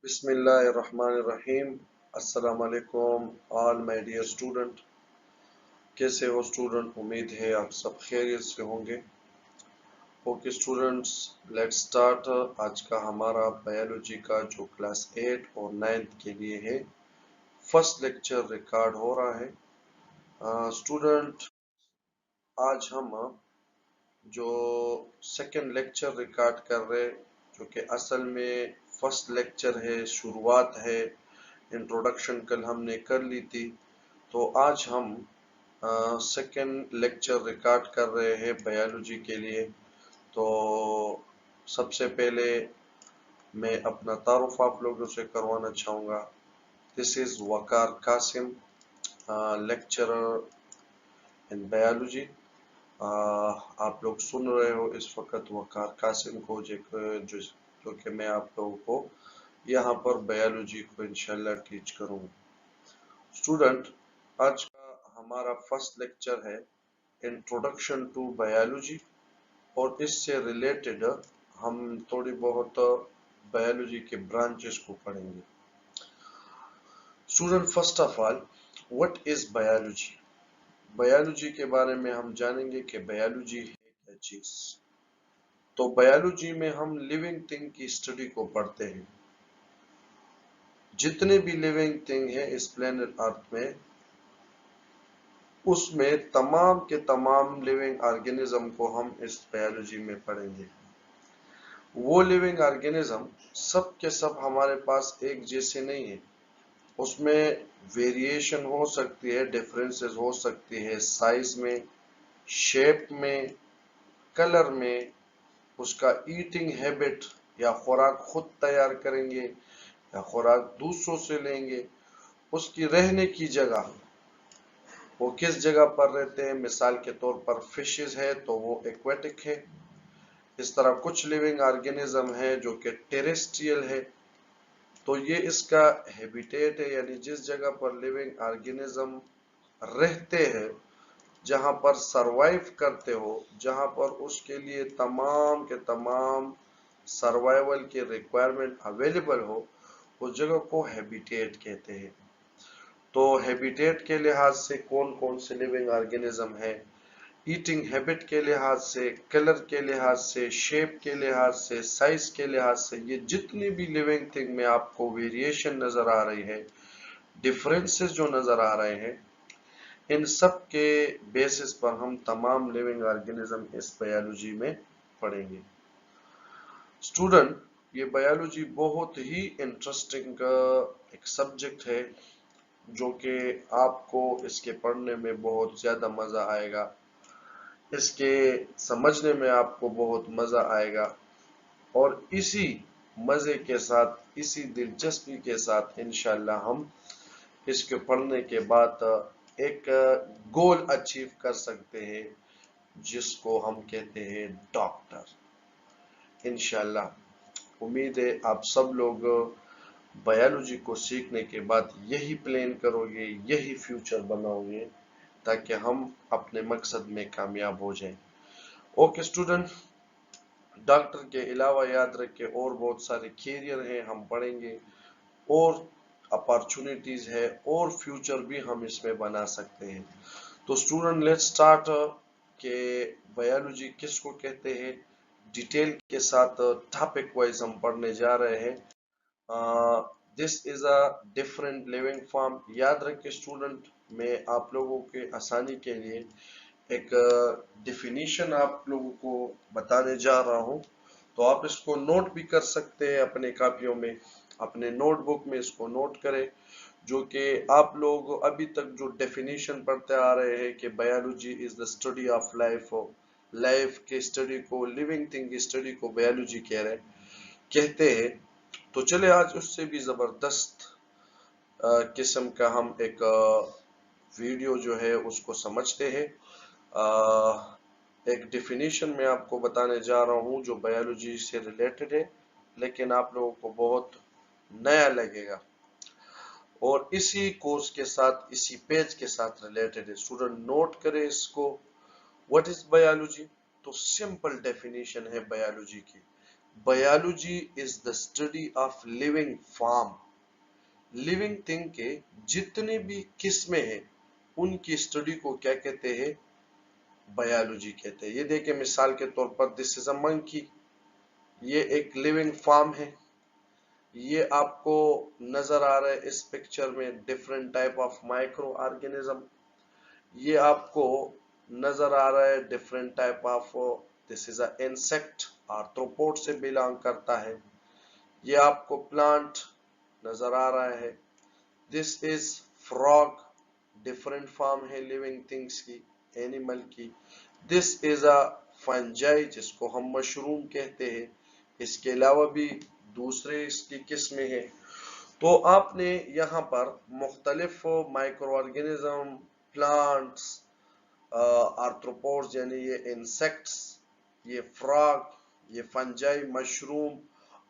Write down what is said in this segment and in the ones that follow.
बिस्मिल्लाहिर्रहमानिर्रहीम। अस्सलाम वालेकुम ऑल माय डियर स्टूडेंट। कैसे हो स्टूडेंट? उम्मीद है आप सब खैरियत से होंगे। Okay students, let's start. आज का हमारा बायोलॉजी का जो क्लास 8 और 9th के लिए है, फर्स्ट लेक्चर रिकॉर्ड हो रहा है। स्टूडेंट, आज हम जो सेकंड लेक्चर रिकॉर्ड कर रहे, जो कि असल में फर्स्ट लेक्चर है, शुरुआत है। इंट्रोडक्शन कल हमने कर ली थी, तो आज हम सेकंड लेक्चर रिकॉर्ड कर रहे हैं बायोलॉजी के लिए। तो सबसे पहले मैं अपना तारुफ आप लोगों से करवाना चाहूँगा। This is Waqar Qasim, lecturer in biology. आप लोग सुन रहे हो इस वक्त वकार कासिम को, जो कि मैं आप लोगों को यहाँ पर बायोलॉजी को इंशाल्लाह टीच करूँगा। स्टूडेंट, आज का हमारा फर्स्ट लेक्चर है इंट्रोडक्शन टू बायोलॉजी, और इससे रिलेटेड हम थोड़ी बहुत बायोलॉजी के ब्रांचेस को पढ़ेंगे। Student, first of all, what is biology? Biology के बारे में हम जानेंगे कि बायोलॉजी है क्या चीज। तो बायोलॉजी में हम लिविंग थिंग की स्टडी को पढ़ते हैं। जितने भी लिविंग थिंग है इस प्लेनेट अर्थ में, उसमें तमाम के तमाम लिविंग ऑर्गेनिज्म को हम इस बायोलॉजी में पढ़ेंगे। वो लिविंग ऑर्गेनिज्म सब के सब हमारे पास एक जैसे नहीं है। उसमें वेरिएशन हो सकती है, डिफरेंसेस हो सकती है, साइज में, शेप में, कलर में, उसका ईटिंग हैबिट, या खुराक खुद तैयार करेंगे या खुराक दूसरों से लेंगे, उसकी रहने की जगह, वो किस जगह पर रहते हैं। मिसाल के तौर पर फिशेस है तो वो एक्वेटिक है। इस तरह कुछ लिविंग ऑर्गेनिज्म है जो कि टेरेस्ट्रियल है, तो ये इसका हैबिटेट है, यानी जिस जगह पर लिविंग ऑर्गेनिज्म रहते हैं, जहां पर सरवाइव करते हो, जहां पर उसके लिए तमाम के तमाम सर्वाइवल के रिक्वायरमेंट अवेलेबल हो, उस जगह को हैबिटेट कहते हैं। तो हैबिटेट के लिहाज से कौन कौन से लिविंग ऑर्गेनिज्म है, ईटिंग हैबिट के लिहाज से, कलर के लिहाज से, शेप के लिहाज से, साइज के लिहाज से, ये जितनी भी लिविंग थिंग में आपको वेरिएशन नजर आ रही है, डिफरेंसेस जो नजर आ रहे हैं, इन सब के बेसिस पर हम तमाम लिविंग ऑर्गेनिज्म इस बायोलॉजी में पढ़ेंगे। स्टूडेंट, ये बायोलॉजी बहुत ही इंटरेस्टिंग एक सब्जेक्ट है, जो कि आपको इसके पढ़ने में बहुत ज्यादा मजा आएगा, इसके समझने में आपको बहुत मजा आएगा, और इसी मजे के साथ, इसी दिलचस्पी के साथ इंशाल्लाह हम इसके पढ़ने के बाद एक गोल अचीव कर सकते हैं, जिसको हम कहते हैं डॉक्टर। इंशाल्लाह उम्मीद है आप सब लोग बायोलॉजी को सीखने के बाद यही प्लान करोगे, यही फ्यूचर बनाओगे, ताकि हम अपने मकसद में कामयाब हो जाएं। ओके स्टूडेंट, डॉक्टर के अलावा याद रखें और बहुत सारे कैरियर हैं, हम पढ़ेंगे, और अपॉर्चुनिटीज है, और फ्यूचर भी हम इसमें बना सकते हैं। तो स्टूडेंट, लेट्स स्टार्ट के बायोलॉजी किसको कहते हैं, डिटेल के साथ टॉपिक वाइज हम पढ़ने जा रहे हैं। This is a different living form. याद रखें स्टूडेंट, मैं आप लोगों के आसानी के लिए एक डिफिनीशन आप लोगों को बताने जा रहा हूं, तो आप इसको नोट भी कर सकते हैं अपने कापियों में, अपने नोटबुक में इसको नोट करें, जो कि आप लोग अभी तक जो डेफिनेशन पढ़ते आ रहे हैं कि biology is the study of life, life के स्टडी को, लिविंग थिंग की स्टडी को बायोलॉजी कहते हैं। तो चले आज उससे भी जबरदस्त किस्म का हम एक वीडियो जो है उसको समझते हैं। एक डेफिनेशन मैं आपको बताने जा रहा हूं जो बायोलॉजी से रिलेटेड है, लेकिन आप लोगों को बहुत नया लगेगा, और इसी कोर्स के साथ, इसी पेज के साथ रिलेटेड है। स्टूडेंट नोट करें इसको। What is biology? तो सिंपल डेफिनेशन है बायोलॉजी की, biology is the study of living form. Living thing के जितने भी किस्में हैं उनकी स्टडी को क्या कहते हैं? बायोलॉजी कहते हैं। ये देखिए मिसाल के तौर पर दिस इज अ मंकी, ये एक लिविंग फॉर्म है। ये आपको नजर आ रहा है इस पिक्चर में different type of micro organism. ये आपको नजर आ रहा है different type of, this is a insect, arthropod से बिलोंग करता है। ये आपको प्लांट नजर आ रहा है। This is frog, different form है लिविंग थिंग्स की, एनिमल की। दिस इज अ फंजाई, जिसको हम मशरूम कहते हैं। इसके अलावा भी दूसरे इसकी किस्में हैं। तो आपने यहाँ पर मुख्तलिफ माइक्रो ऑर्गेनिज्म, प्लांट्स, आर्थ्रोपोड्स यानी ये इंसेक्ट्स, ये फ्रॉग, ये फंजाई, मशरूम,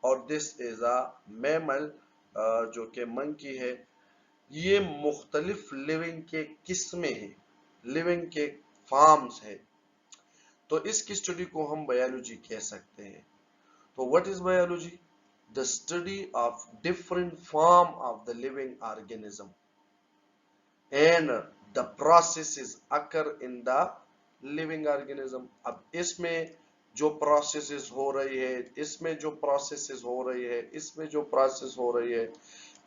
और दिस इज अ मैमल जो कि मंकी है। ये मुख्तलिफ लिविंग के किस्में हैं, लिविंग के फॉर्म्स है। तो इसकी स्टडी को हम बायोलॉजी कह सकते हैं। तो what is biology? The study of different form of the living organism and the processes occur in the living organism. अब इसमें जो प्रोसेसेस हो रही है, इसमें जो प्रोसेसेस हो रही है, इसमें जो प्रोसेस हो रही है,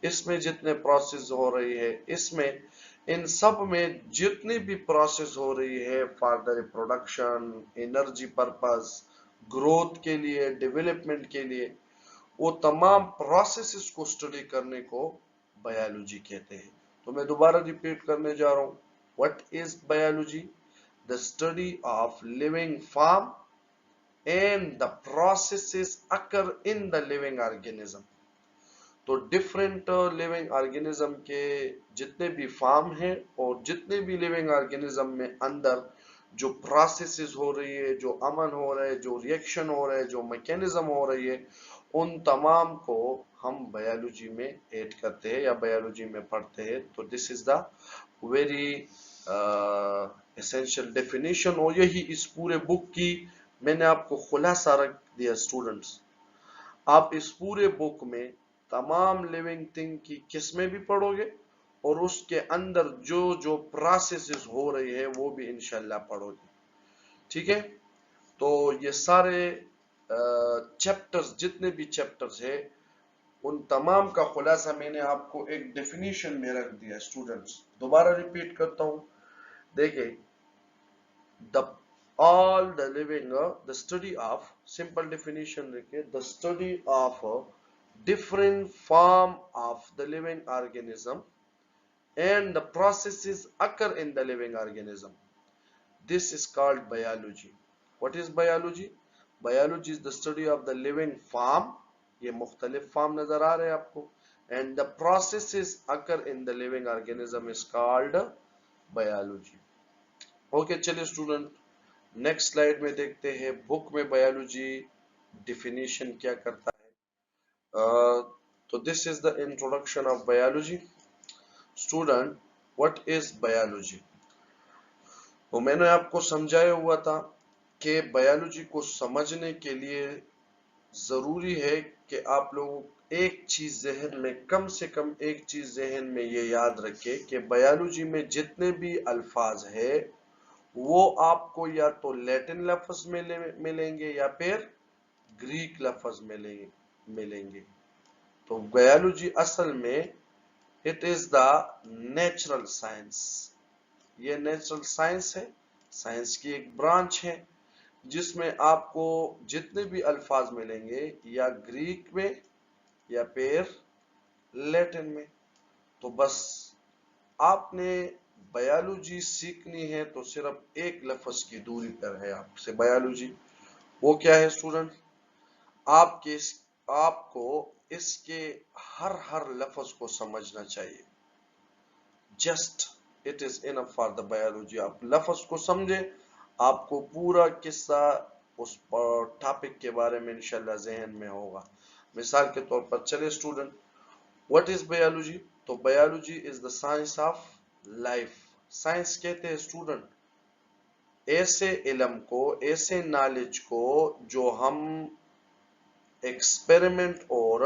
इसमें जितने प्रोसेस हो रही है, इसमें इन सब में जितनी भी प्रोसेस हो रही है for the reproduction, energy purpose, growth के लिए, डेवलपमेंट के लिए, वो तमाम प्रोसेसेस को स्टडी करने को बायोलॉजी कहते हैं। तो मैं दोबारा रिपीट करने जा रहा हूं, what is biology? The study of living form and the processes occur in the living organism. तो डिफरेंट लिविंग ऑर्गेनिज्म के जितने भी फॉर्म हैं और जितने भी लिविंग ऑर्गेनिज्म में अंदर जो प्रोसेसेस हो रही है, जो अमल हो रहा है, जो रिएक्शन हो रहा है, जो मैकेनिज्म हो रही है, उन तमाम को हम बायोलॉजी में ऐड करते हैं या बायोलॉजी में पढ़ते हैं। तो this is the very essential definition, और यही इस पूरे बुक की मैंने आपको खुलासा रख दिया। स्टूडेंट्स, आप इस पूरे बुक में तमाम लिविंग थिंग की किस्में भी पढ़ोगे और उसके अंदर जो जो प्रोसेसेस हो रही है वो भी इंशाल्लाह पढ़ोगे। ठीक है? तो ये सारे चैप्टर्स, जितने भी चैप्टर्स है, उन तमाम का खुलासा मैंने आपको एक डेफिनेशन में रख दिया। स्टूडेंट्स, दोबारा रिपीट करता हूं, देखिए, the all the living, the study of, simple definition लिखे, the study of different form of the living organism and the processes occur in the living organism, this is called biology. What is biology? Biology is the study of the living form, ये मुख्तलिफ form नजर आ रहे हैं आपको, and the processes occur in the living organism is called biology. Okay, चलिए student, next slide में देखते हैं बुक में बायोलॉजी डिफिनीशन क्या करता है। तो this is the introduction of biology. Student, what is biology? तो मैंने आपको समझाया हुआ था कि बायोलॉजी को समझने के लिए जरूरी है कि आप लोग एक चीज जहन में, कम से कम एक चीज जहन में ये याद रखें कि बायोलॉजी में जितने भी अल्फाज है वो आपको या तो लैटिन लफ्ज में मिलेंगे या फिर ग्रीक लफ्ज मिलेंगे। तो बायोलॉजी असल में it is the natural science, ये नेचुरल साइंस है, साइंस की एक ब्रांच है जिसमें आपको जितने भी अल्फाज मिलेंगे या ग्रीक में या फिर लैटिन में। तो बस आपने बायोलॉजी सीखनी है तो सिर्फ एक लफ्ज की दूरी पर है आपसे बायोलॉजी। वो क्या है स्टूडेंट? आपको इसके हर लफ्ज को समझना चाहिए। Just it is enough for the biology. आप लफ्ज को समझे, आपको पूरा किस्सा उस टॉपिक के बारे में इंशाल्लाह जहन में होगा। मिसाल के तौर पर चले स्टूडेंट, व्हाट इज बायोलॉजी? तो biology is the science of life. Science कहते हैं स्टूडेंट ऐसे इल्म को, ऐसे नॉलेज को जो हम एक्सपेरिमेंट और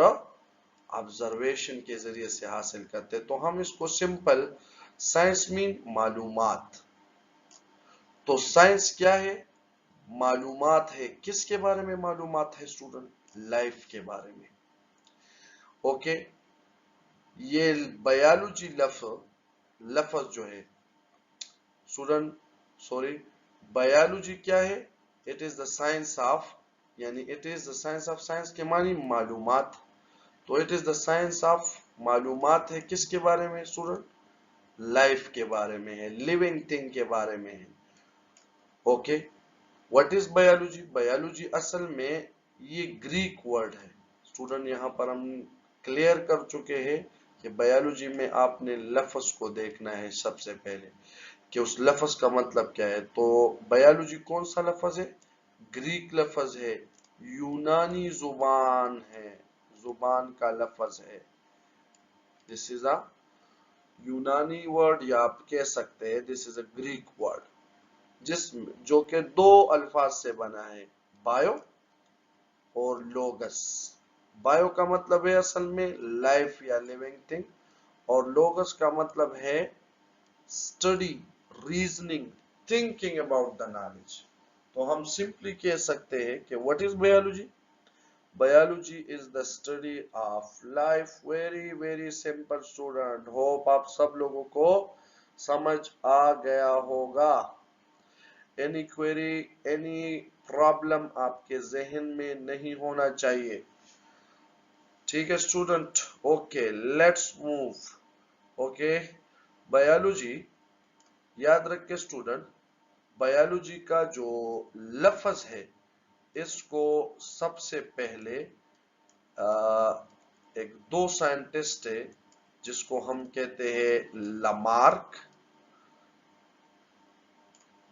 ऑब्जर्वेशन के जरिए से हासिल करते हैं। तो हम इसको सिंपल साइंस मीन मालूमात। तो साइंस क्या है? मालूमात है। किसके बारे में मालूमात है स्टूडेंट? लाइफ के बारे में। ओके, ये बायोलॉजी लफ्ज जो है स्टूडेंट, सॉरी, बायोलॉजी क्या है? It is the science of, यानी it is the science of, science के मानी मालूमात। तो it is the science of मालूमात है। किसके बारे में स्टूडेंट? लाइफ के बारे में है, लिविंग थिंग के बारे में है। Okay, what is biology? Biology असल में ये ग्रीक वर्ड है स्टूडेंट। यहां पर हम क्लियर कर चुके हैं कि बायोलॉजी में आपने लफ्ज को देखना है सबसे पहले कि उस लफ्ज का मतलब क्या है। तो बायोलॉजी कौन सा लफ्ज है? ग्रीक लफ्ज है, यूनानी जुबान है, जुबान का लफ्ज है। दिस इज अ यूनानी वर्ड, या आप कह सकते हैं this is a Greek word, जो कि दो अल्फाज से बना है, बायो और लोगस। बायो का मतलब है असल में लाइफ या लिविंग थिंग, और लोगस का मतलब है study, reasoning, thinking about the knowledge. तो हम सिंपली कह सकते हैं कि what is biology? Biology is the study of life. Very very simple student, hope आप सब लोगों को समझ आ गया होगा। एनी क्वेरी, एनी प्रॉब्लम आपके जहन में नहीं होना चाहिए। ठीक है student, okay let's move. Okay, biology, याद रख के स्टूडेंट, बायोलॉजी का जो लफ्ज है इसको सबसे पहले एक दो साइंटिस्ट है जिसको हम कहते हैं लामार्क,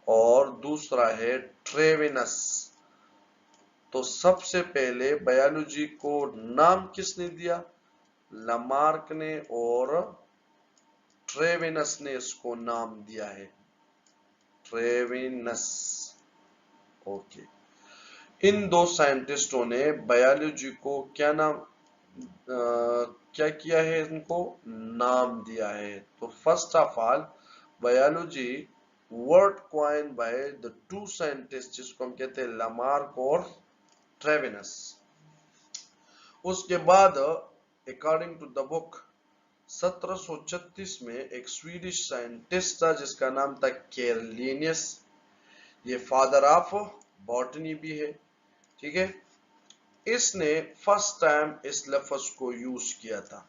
और दूसरा है ट्रेविनस। तो सबसे पहले बायोलॉजी को नाम किसने दिया? लामार्क ने, और ट्रेविनस ने इसको नाम दिया है, ट्रेविनस। ओके, इन दो साइंटिस्टों ने बायोलॉजी को क्या नाम क्या किया है? इनको नाम दिया है। तो first of all, biology word coin by the two scientist जिसको हम कहते हैं लामार्क और ट्रेविनस। उसके बाद अकॉर्डिंग टू द बुक 1736 में एक स्वीडिश साइंटिस्ट था जिसका नाम था कैरलिनियस। ये फादर ऑफ बॉटनी भी है। ठीक है, इसने फर्स्ट टाइम इस लफ्ज को यूज किया था।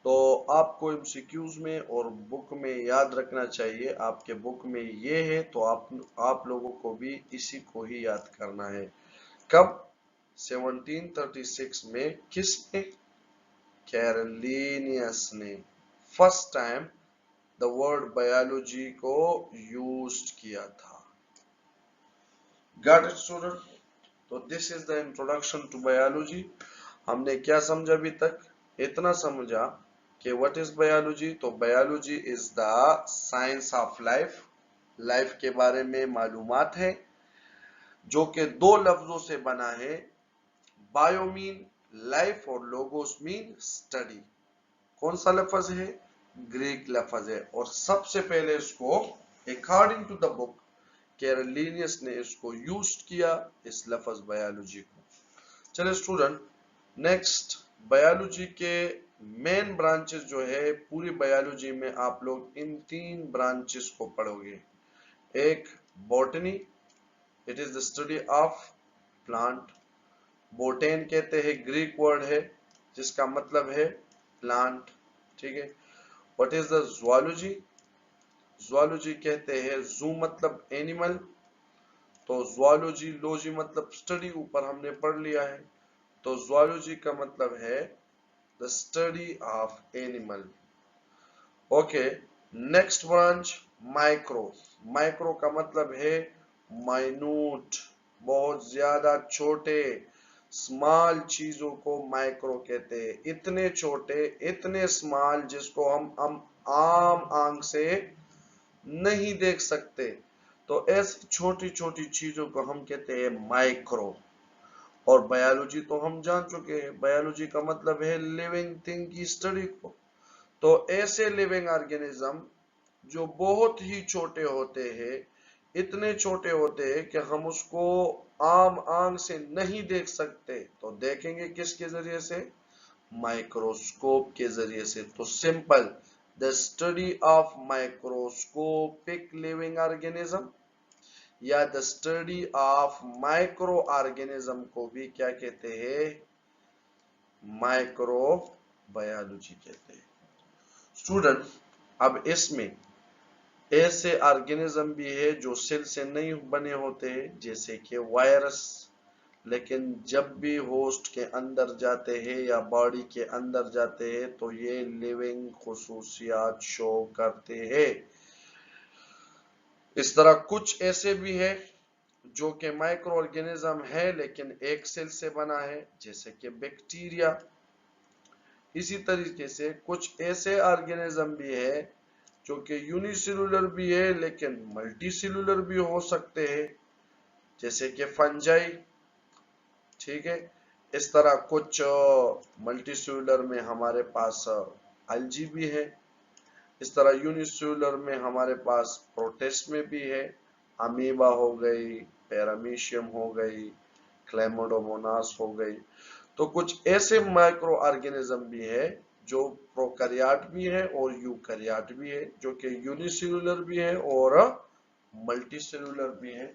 तो आपको एमसीक्यूज में और बुक में याद रखना चाहिए, आपके बुक में ये है तो आप लोगों को भी इसी को ही याद करना है। कब? 1736 में किसने? कैरलिनियस ने first time the word biology को यूज किया था। Got it student? तो this is the introduction to biology. हमने क्या समझा अभी तक? इतना समझा कि व्हाट इज बायोलॉजी। तो biology is the science of life. Life के बारे में मालूमात है जो कि दो लफ्जों से बना है, बायो मीन लाइफ और लोगोस मीन स्टडी। कौन सा लफ्ज है? ग्रीक लफ्ज है। और सबसे पहले इसको अकॉर्डिंग टू द बुक कैरलिनियस ने इसको यूज किया, इस लफ्ज बायोलॉजी को। चलिए स्टूडेंट, नेक्स्ट बायोलॉजी के मेन ब्रांचेस जो है पूरी बायोलॉजी में आप लोग इन तीन ब्रांचेस को पढ़ोगे। एक botany, it is the study of plant. बोटेन कहते हैं, ग्रीक वर्ड है जिसका मतलब है प्लांट। ठीक है, what is the zoology? Zoology कहते हैं, जू मतलब एनिमल, तो ज़ूलॉजी, लॉजी मतलब स्टडी, ऊपर हमने पढ़ लिया है। तो ज़ूलॉजी का मतलब है the study of animal. Okay, next branch micro. Micro का मतलब है माइन्यूट, बहुत ज्यादा छोटे, स्मॉल चीजों को माइक्रो कहते हैं। इतने छोटे, इतने स्मॉल जिसको हम आम आंख से नहीं देख सकते। तो ऐसी छोटी छोटी चीजों को हम कहते हैं माइक्रो। اور बायोलॉजी तो हम जान चुके हैं, बायोलॉजी का मतलब है लिविंग थिंग की स्टडी को। तो ऐसे लिविंग ऑर्गेनिज्म जो बहुत ही छोटे होते हैं, इतने छोटे होते हैं कि हम उसको आम आंख से नहीं देख सकते, तो देखेंगे किसके जरिए से? माइक्रोस्कोप के जरिए से। तो simple, the study of microscopic living organism या the study of micro organism को भी क्या कहते हैं? माइक्रो बायोलॉजी कहते हैं। स्टूडेंट, अब इसमें ऐसे ऑर्गेनिज्म भी है जो सेल से नहीं बने होते, जैसे कि वायरस, लेकिन जब भी होस्ट के अंदर जाते हैं या बॉडी के अंदर जाते हैं तो ये लिविंग खुसूसियात शो करते हैं। इस तरह कुछ ऐसे भी है जो कि माइक्रो ऑर्गेनिज्म है लेकिन एक सेल से बना है, जैसे कि बैक्टीरिया। इसी तरीके से कुछ ऐसे ऑर्गेनिज्म भी है जो कि यूनिसेलुलर भी है लेकिन मल्टी सेलुलर भी हो सकते हैं, जैसे कि फंजाई। ठीक है, इस तरह कुछ मल्टी सेलुलर में हमारे पास एल्गी भी है, इस तरह यूनिसेलुलर में हमारे पास प्रोटिस्ट में भी है, अमीबा हो गई, पैरामीशियम हो गई, क्लेमोडोमोनास हो गई। तो कुछ ऐसे माइक्रो ऑर्गेनिज्म भी है जो प्रोकैरियोट भी है और यूकैरियोट भी है, जो कि यूनिसेलुलर भी है और मल्टी सेलुलर भी है,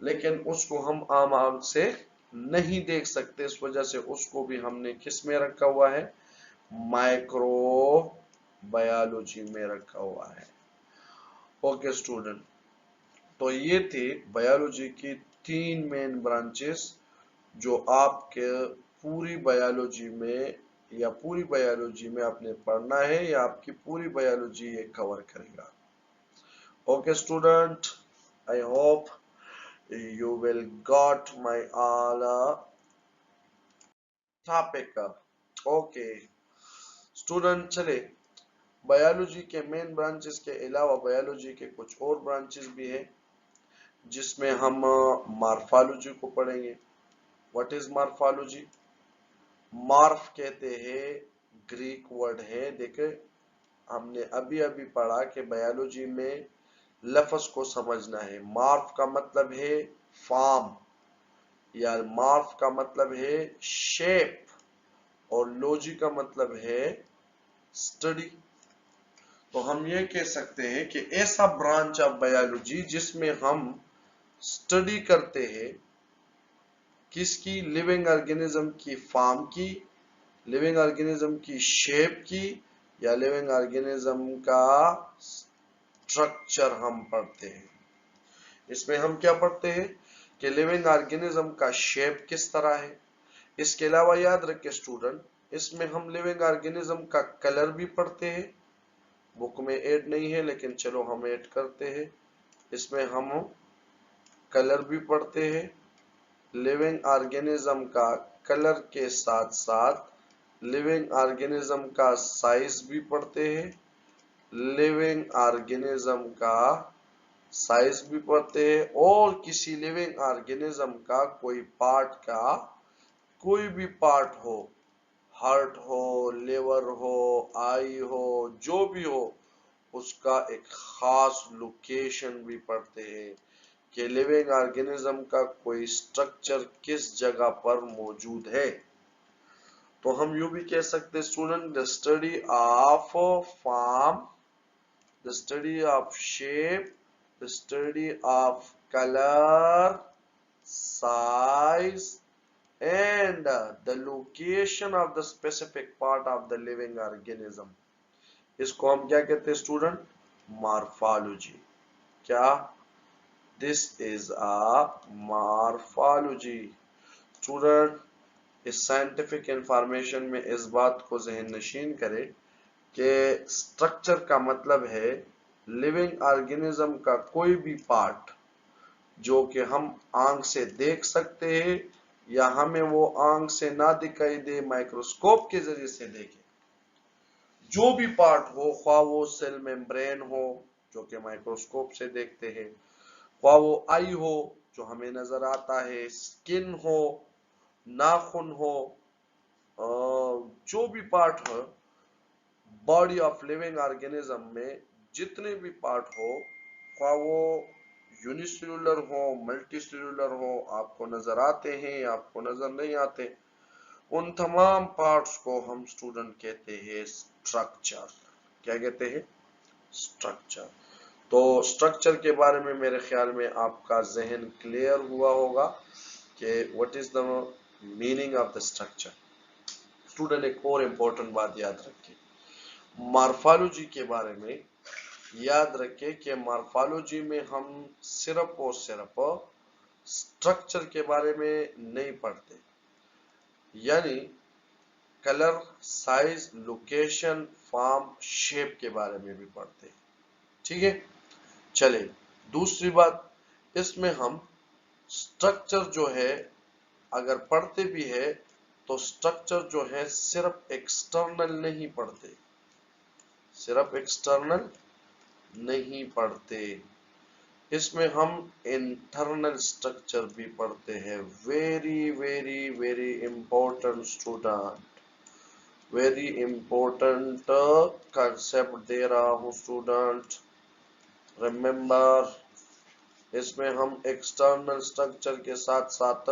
लेकिन उसको हम आम आंख से नहीं देख सकते। इस वजह से उसको भी हमने किस में रखा हुआ है? माइक्रो बायोलॉजी में रखा हुआ है। ओके स्टूडेंट, तो ये थे बायोलॉजी की 3 मेन ब्रांचेस जो आपके पूरी बायोलॉजी में या पूरी बायोलॉजी में आपने पढ़ना है या आपकी पूरी बायोलॉजी ये कवर करेगा। Okay student, I hope you will got my all topic। Okay student, चले बायोलॉजी के मेन ब्रांचेस के अलावा बायोलॉजी के कुछ और ब्रांचेस भी है जिसमें हम मॉर्फोलॉजी को पढ़ेंगे। What is morphology? मॉर्फ कहते हैं, ग्रीक वर्ड है। देखे, हमने अभी अभी पढ़ा कि बायोलॉजी में लफ्ज को समझना है। मॉर्फ का मतलब है फॉर्म, या मॉर्फ का मतलब है शेप, और लॉजी का मतलब है स्टडी। तो हम ये कह सकते हैं कि ऐसा ब्रांच ऑफ बायोलॉजी जिसमें हम स्टडी करते हैं किसकी? लिविंग ऑर्गेनिज्म की फॉर्म की, लिविंग ऑर्गेनिज्म की शेप की, या लिविंग ऑर्गेनिज्म का स्ट्रक्चर हम पढ़ते हैं। इसमें हम क्या पढ़ते हैं कि लिविंग ऑर्गेनिज्म का शेप किस तरह है। इसके अलावा याद रखें स्टूडेंट, इसमें हम लिविंग ऑर्गेनिज्म का कलर भी पढ़ते हैं। बुक में ऐड नहीं है लेकिन चलो हम ऐड करते हैं। इसमें हम कलर भी पढ़ते हैं, लिविंग ऑर्गेनिज्म का कलर के साथ साथ लिविंग ऑर्गेनिज्म का साइज भी पढ़ते हैं, लिविंग ऑर्गेनिज्म का साइज भी पढ़ते हैं, और किसी लिविंग ऑर्गेनिज्म का कोई पार्ट का, कोई भी पार्ट हो, हार्ट हो, लिवर हो, आई हो, जो भी हो, उसका एक खास लोकेशन भी पढ़ते हैं कि लिविंग ऑर्गेनिज्म का कोई स्ट्रक्चर किस जगह पर मौजूद है। तो हम यूं भी कह सकते हैं student, the study of form, the study of shape, the study of colour, size, and the location of the specific part of the living organism। इसको हम क्या कहते हैं स्टूडेंट? मॉर्फोलॉजी। क्या? This is a morphology. Student, इस scientific information में इस बात को जहन नशीन करें कि स्ट्रक्चर का मतलब है लिविंग ऑर्गेनिज्म का कोई भी पार्ट जो कि हम आंख से देख सकते हैं या हमें वो आंख से ना दिखाई दे, माइक्रोस्कोप के जरिए से देखें। जो भी पार्ट हो, ख्वाह वो सेल मेम्ब्रेन हो जो कि माइक्रोस्कोप से देखते हैं, ख्वाह वो आई हो जो हमें नजर आता है, स्किन हो नाखून हो, जो भी पार्ट हो बॉडी ऑफ लिविंग ऑर्गेनिज्म में, जितने भी पार्ट हो, क्या वो यूनिसेल्युलर हो, मल्टीसेल्युलर हो, आपको नजर आते हैं, आपको नजर नहीं आते, उन तमाम पार्ट्स को हम स्टूडेंट कहते हैं स्ट्रक्चर। क्या कहते हैं? स्ट्रक्चर। तो स्ट्रक्चर के बारे में मेरे ख्याल में आपका जहन क्लियर हुआ होगा कि what is the meaning of the structure. Student एक और इम्पोर्टेंट बात याद रखिए, मॉर्फोलॉजी के बारे में याद रखें कि मॉर्फोलॉजी में हम सिर्फ और सिर्फ स्ट्रक्चर के बारे में नहीं पढ़ते, यानी colour, size, location, form, shape के बारे में भी पढ़ते हैं। ठीक है, चले दूसरी बात, इसमें हम स्ट्रक्चर जो है अगर पढ़ते भी है तो स्ट्रक्चर जो है सिर्फ एक्सटर्नल नहीं पढ़ते, सिर्फ एक्सटर्नल नहीं पढ़ते, इसमें हम इंटरनल स्ट्रक्चर भी पढ़ते हैं। Very very very important student, very important concept दे रहा हूं स्टूडेंट, रिमेंबर इसमें हम एक्सटर्नल स्ट्रक्चर के साथ साथ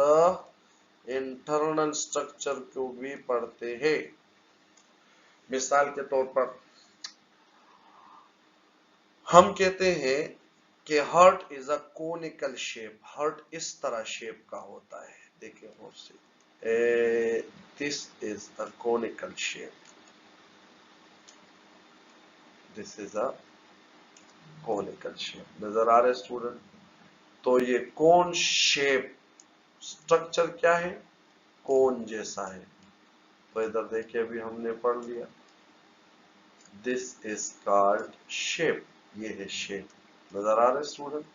इंटरनल स्ट्रक्चर को भी पढ़ते हैं। मिसाल के तौर पर हम कहते हैं कि heart is a conical shape, heart इस तरह शेप का होता है, देखिए गौर से, this is the conical shape, this is a conical shape, नजर आ रहे स्टूडेंट? तो ये कोन शेप स्ट्रक्चर क्या है? कोन जैसा है। तो इधर देखिए अभी हमने पढ़ लिया, दिस इज कॉल्ड शेप, ये है शेप, नजर आ रहे student?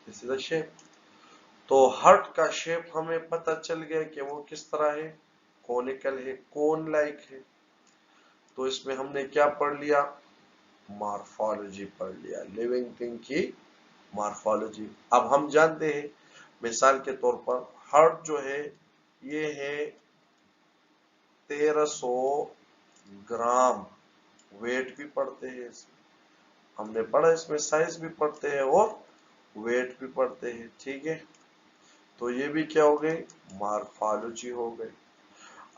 This is a shape. तो हार्ट का शेप हमें पता चल गया कि वो किस तरह है, कोनिकल है, कोन लाइक है। तो इसमें हमने क्या पढ़ लिया? मॉर्फोलॉजी पढ़ लिया, लिविंग थिंग की मॉर्फोलॉजी। अब हम जानते हैं, मिसाल के तौर पर हार्ट जो है ये है 1300 ग्राम, वेट भी पढ़ते हैं इसमें, हमने पढ़ा इसमें साइज भी पढ़ते हैं और वेट भी पढ़ते हैं। ठीक है, तो ये भी क्या हो गई? मॉर्फोलॉजी हो गई।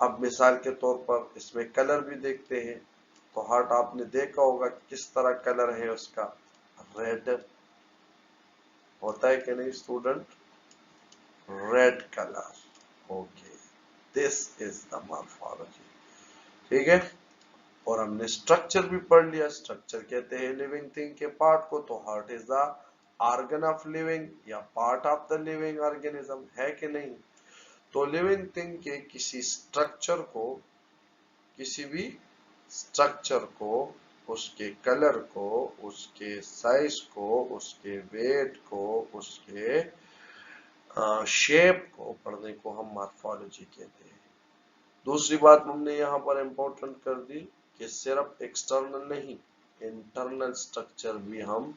अब मिसाल के तौर पर इसमें कलर भी देखते हैं, तो हार्ट आपने देखा होगा किस तरह कलर है उसका, रेड होता है कि नहीं student? Red colour, okay, this is the morphology. ठीक है, और हमने स्ट्रक्चर भी पढ़ लिया, स्ट्रक्चर कहते हैं लिविंग थिंग के पार्ट को, तो heart is the organ of living या part of the living organism, है कि नहीं? तो लिविंग थिंग के किसी स्ट्रक्चर को, किसी भी स्ट्रक्चर को, उसके कलर को, उसके साइज को, उसके वेट को, उसके शेप को पढ़ने को हम मॉर्फोलॉजी कहते हैं। दूसरी बात हमने यहाँ पर इंपॉर्टेंट कर दी कि सिर्फ एक्सटर्नल नहीं, इंटरनल स्ट्रक्चर भी हम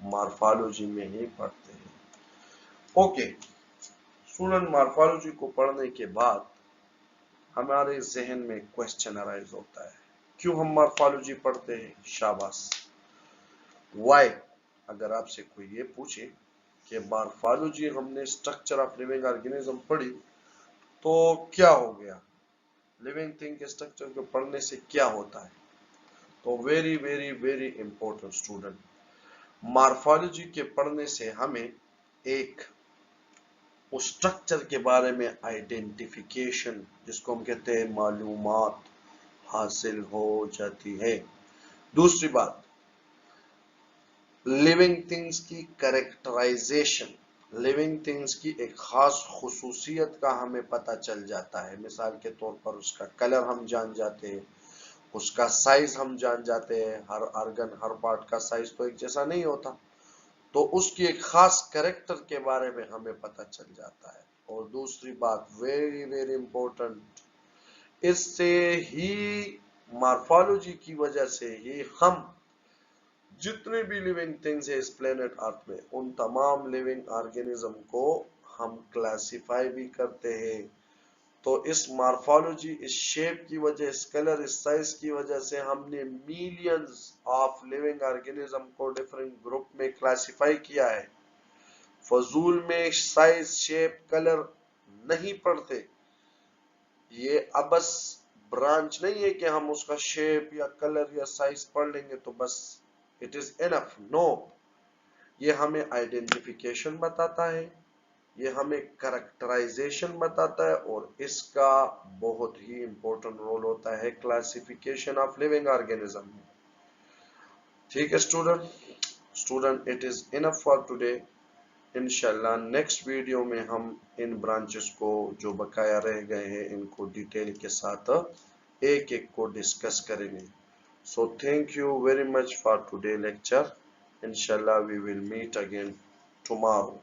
मॉर्फोलॉजी में ही पढ़ते हैं। ओके स्टूडेंट, मॉर्फोलॉजी को पढ़ने के बाद हमारे जहन में क्वेश्चन अराइज होता है, क्यों हम मॉर्फोलॉजी पढ़ते हैं? शाबाश, व्हाई। अगर आपसे कोई ये पूछे कि मॉर्फोलॉजी हमने स्ट्रक्चर ऑफ लिविंग ऑर्गेनिज्म पढ़ी तो क्या हो गया, लिविंग थिंग के स्ट्रक्चर को पढ़ने से क्या होता है? तो very very very important student, morphology के पढ़ने से हमें एक उस स्ट्रक्चर के बारे में आइडेंटिफिकेशन, जिसको हम कहते हैं मालूमात, हासिल हो जाती है। दूसरी बात, लिविंग थिंग्स की कैरेक्टराइजेशन, लिविंग थिंग्स की एक खास खुसूसियत का हमें पता चल जाता है। मिसाल के तौर पर उसका कलर हम जान जाते हैं, उसका साइज हम जान जाते हैं, हर ऑर्गन, हर पार्ट का साइज तो एक जैसा नहीं होता, तो उसकी एक खास कैरेक्टर के बारे में हमें पता चल जाता है। और दूसरी बात वेरी वेरी इंपॉर्टेंट, इससे ही मॉर्फोलॉजी की वजह से ही हम जितने भी लिविंग थिंग्स है इस प्लेनेट अर्थ में, उन तमाम लिविंग ऑर्गेनिज्म को हम क्लासिफाई भी करते हैं, तो इस मार्फोलॉजी, इस शेप की वजह, इस कलर, इस साइज की वजह से हमने मिलियंस ऑफ लिविंग ऑर्गेनिज्म को डिफरेंट ग्रुप में क्लासिफाई किया है। फजूल में साइज, शेप, कलर नहीं पढ़ते। ये अबस ब्रांच नहीं है कि हम उसका शेप या कलर या साइज पढ़ लेंगे तो बस इट इज इनफ। नो, ये हमें आइडेंटिफिकेशन बताता है, ये हमें कैरेक्टराइजेशन बताता है, और इसका बहुत ही इंपॉर्टेंट रोल होता है क्लासिफिकेशन ऑफ लिविंग ऑर्गेनिज्म में। ठीक है student, it is enough for today. इंशाल्लाह नेक्स्ट वीडियो में हम इन ब्रांचेस को जो बकाया रह गए हैं इनको डिटेल के साथ एक एक को डिस्कस करेंगे। So thank you very much for today lecture. इंशाल्लाह we will meet again tomorrow.